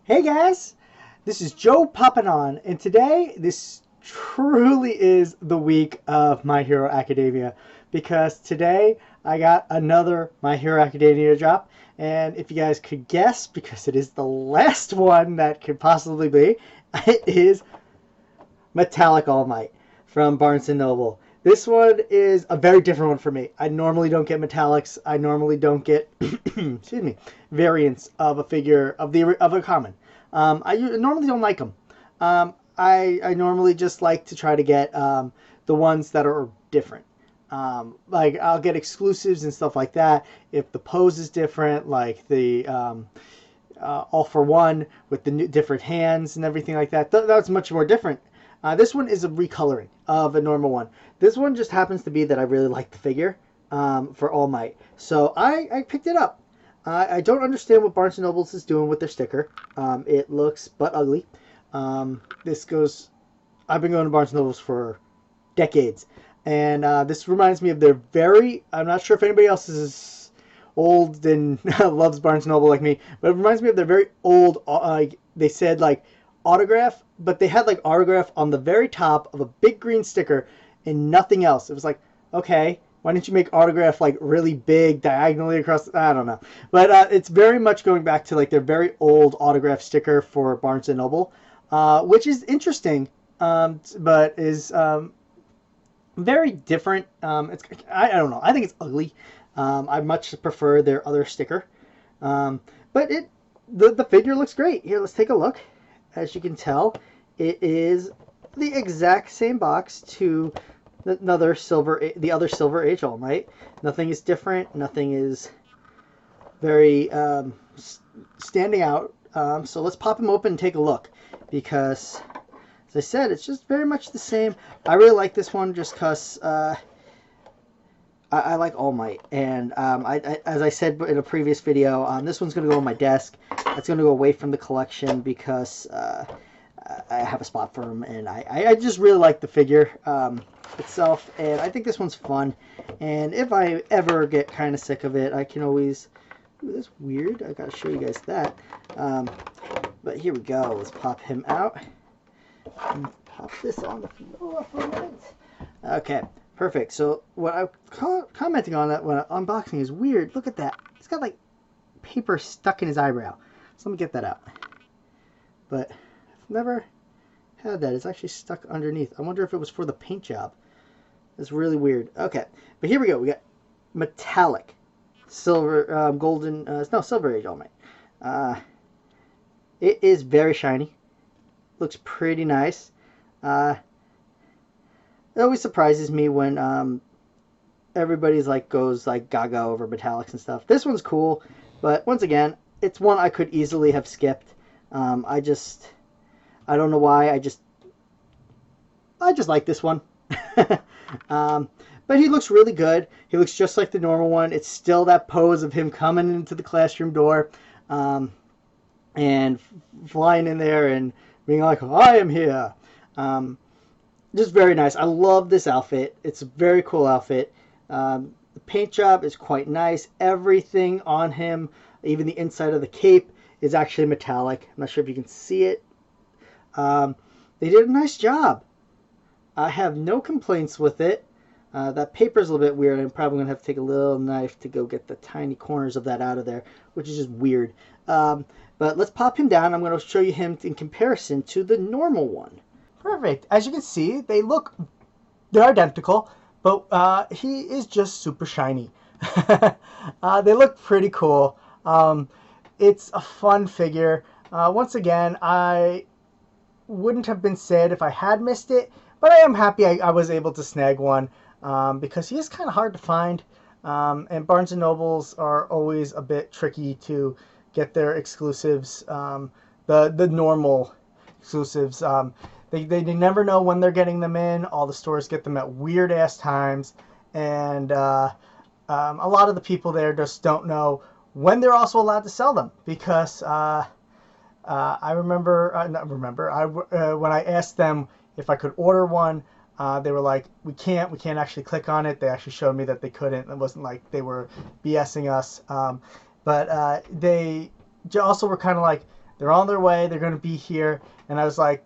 Hey guys, this is Joe popping on, and today this truly is the week of My Hero Academia because today I got another My Hero Academia drop, and if you guys could guess, because it is the last one that could possibly be, it is Metallic All Might from Barnes & Noble. This one is a very different one for me. I normally don't get metallics. I normally don't get excuse me, variants of a figure of a common. I normally don't like them. I normally just like to try to get the ones that are different. Like I'll get exclusives and stuff like that if the pose is different, like the all for one with the new, different hands and everything like that. That's much more different. This one is a recoloring of a normal one. This one just happens to be that I really like the figure for All Might. So I picked it up. I don't understand what Barnes & Noble is doing with their sticker. It looks but ugly. This goes... I've been going to Barnes & Nobles for decades. And this reminds me of their very... I'm not sure if anybody else is old and loves Barnes & Noble like me, but it reminds me of their very old... they said, like, autograph, but they had like autograph on the very top of a big green sticker and nothing else. It was like, okay, why didn't you make autograph like really big diagonally across? I don't know, but it's very much going back to like their very old autograph sticker for Barnes & Noble, which is interesting, but is very different. I don't know. I think it's ugly. I much prefer their other sticker, but the figure looks great. Here, let's take a look. As you can tell, it is the exact same box to the other Silver Age All Might. Nothing is different. Nothing is very standing out. So let's pop him open and take a look, because, as I said, it's just very much the same. I really like this one just because I like All Might, and as I said in a previous video, this one's going to go on my desk. It's going to go away from the collection because I have a spot for him, and I just really like the figure itself, and I think this one's fun. And if I ever get kind of sick of it, I can always... Ooh, that's weird. I got to show you guys that. But here we go. Let's pop him out. And pop this on the floor for a minute. Okay. Perfect. So what I'm commenting on that when unboxing is weird. Look at that. He's got like paper stuck in his eyebrow. So let me get that out. But I've never had that. It's actually stuck underneath. I wonder if it was for the paint job. It's really weird. Okay. But here we go. We got metallic silver, golden, no, Silver Age All Might. It is very shiny. Looks pretty nice. It always surprises me when everybody's like goes like gaga over metallics and stuff. This one's cool, but once again, it's one I could easily have skipped. I don't know why. I just like this one. But he looks really good. He looks just like the normal one. It's still that pose of him coming into the classroom door and flying in there and being like, I am here. Just very nice. I love this outfit. It's a very cool outfit. The paint job is quite nice. Everything on him, even the inside of the cape, is actually metallic. I'm not sure if you can see it. They did a nice job. I have no complaints with it. That paper's a little bit weird. I'm probably going to have to take a little knife to go get the tiny corners of that out of there, which is just weird. But let's pop him down. I'm going to show you him in comparison to the normal one. Perfect. As you can see, they're identical, but he is just super shiny. They look pretty cool. It's a fun figure. Once again, I wouldn't have been sad if I had missed it, but I am happy I was able to snag one because he is kind of hard to find, and Barnes & Nobles are always a bit tricky to get their exclusives, the normal exclusives. They never know when they're getting them in. All the stores get them at weird ass times, and a lot of the people there just don't know when they're also allowed to sell them, because I remember when I asked them if I could order one, they were like, we can't actually click on it. They actually showed me that they couldn't. It wasn't like they were BSing us, but they also were kind of like, they're on their way. They're going to be here. And I was like,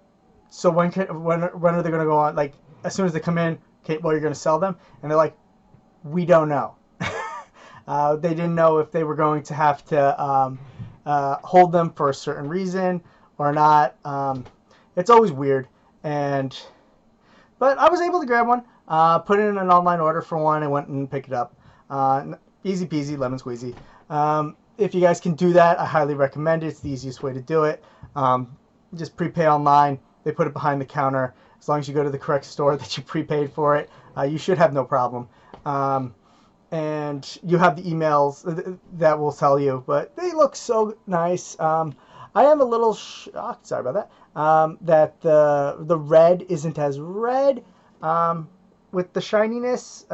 so when are they going to go on? Like, as soon as they come in, okay, well, you're going to sell them? And they're like, we don't know. They didn't know if they were going to have to hold them for a certain reason or not. It's always weird. But I was able to grab one, put in an online order for one, and went and picked it up. Easy peasy, lemon squeezy. If you guys can do that, I highly recommend it. It's the easiest way to do it. Just prepay online. They put it behind the counter. As long as you go to the correct store that you prepaid for it, you should have no problem. And you have the emails that will tell you. But they look so nice. I am a little shocked, sorry about that, that the red isn't as red with the shininess,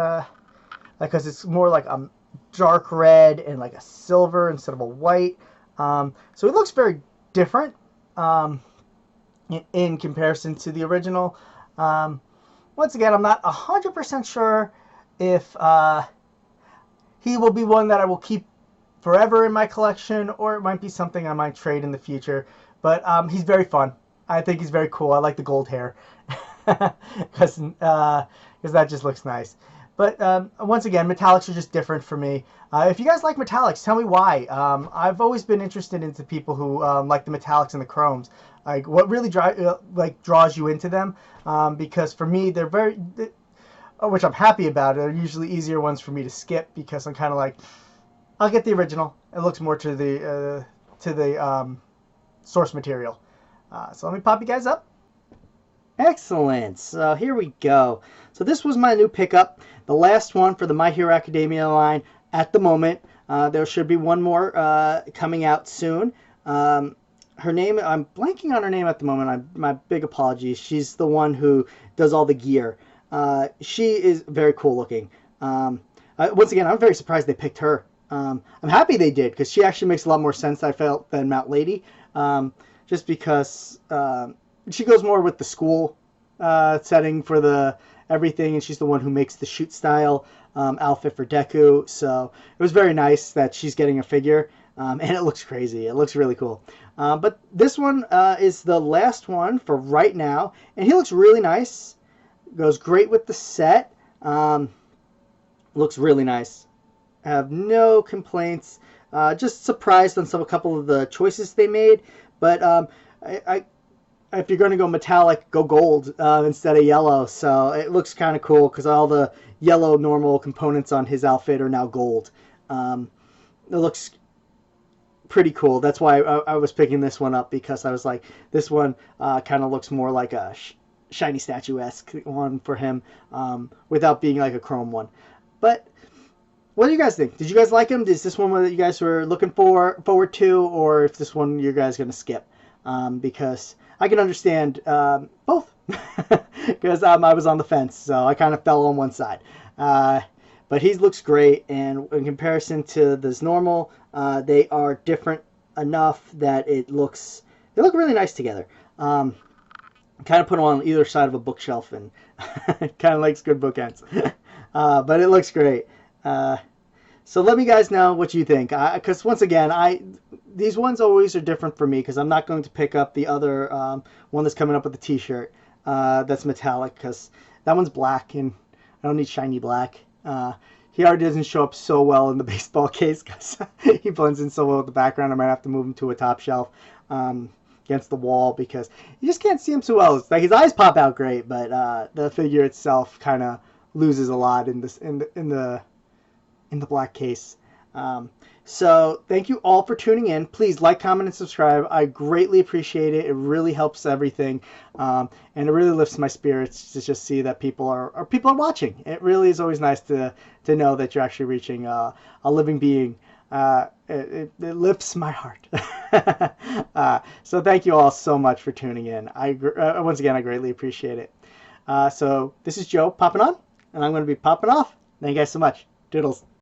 because it's more like a dark red and like a silver instead of a white. So it looks very different in comparison to the original. Once again, I'm not 100% sure if he will be one that I will keep forever in my collection, or it might be something I might trade in the future. But he's very fun. I think he's very cool. I like the gold hair because that just looks nice. But once again, metallics are just different for me. If you guys like metallics, tell me why. I've always been interested into people who like the metallics and the chromes. Like, what really draws you into them? Because for me, they're which I'm happy about. They're usually easier ones for me to skip because I'm kind of like, I'll get the original. It looks more to the source material. So let me pop you guys up. Excellent. So here we go. So this was my new pickup, the last one for the My Hero Academia line at the moment. There should be one more coming out soon. Her name, I'm blanking on her name at the moment. My big apologies. She's the one who does all the gear. She is very cool looking. Once again, I'm very surprised they picked her. I'm happy they did, because she actually makes a lot more sense, I felt, than Mount Lady. Just because she goes more with the school setting for everything, and she's the one who makes the shoot style outfit for Deku. So it was very nice that she's getting a figure, and it looks crazy. It looks really cool. But this one is the last one for right now, and he looks really nice. Goes great with the set. Looks really nice. I have no complaints. Just surprised on a couple of the choices they made, but if you're going to go metallic, go gold instead of yellow. So it looks kind of cool because all the yellow normal components on his outfit are now gold. It looks pretty cool. That's why I was picking this one up, because I was like, this one kind of looks more like a shiny statue-esque one for him, without being like a chrome one. But what do you guys think? Did you guys like him? Is this one that you guys were looking forward to, or if this one you guys going to skip? Because I can understand both, because I was on the fence, so I kind of fell on one side. But he looks great, and in comparison to this normal, they are different enough that they look really nice together. Kind of put them on either side of a bookshelf, and kind of likes good bookends. But it looks great. So let me guys know what you think, because once again, these ones always are different for me, because I'm not going to pick up the other one that's coming up with the t-shirt that's metallic, because that one's black and I don't need shiny black. He already doesn't show up so well in the baseball case because he blends in so well with the background. I might have to move him to a top shelf against the wall, because you just can't see him so well. It's like his eyes pop out great, but the figure itself kind of loses a lot in the black case. So thank you all for tuning in. Please like, comment, and subscribe. I greatly appreciate it. It really helps everything, and it really lifts my spirits to just see that people are watching. It really is always nice to know that you're actually reaching a living being. It lifts my heart. So thank you all so much for tuning in. Once again, I greatly appreciate it. So this is Joe popping on, and I'm going to be popping off. Thank you guys so much. Doodles.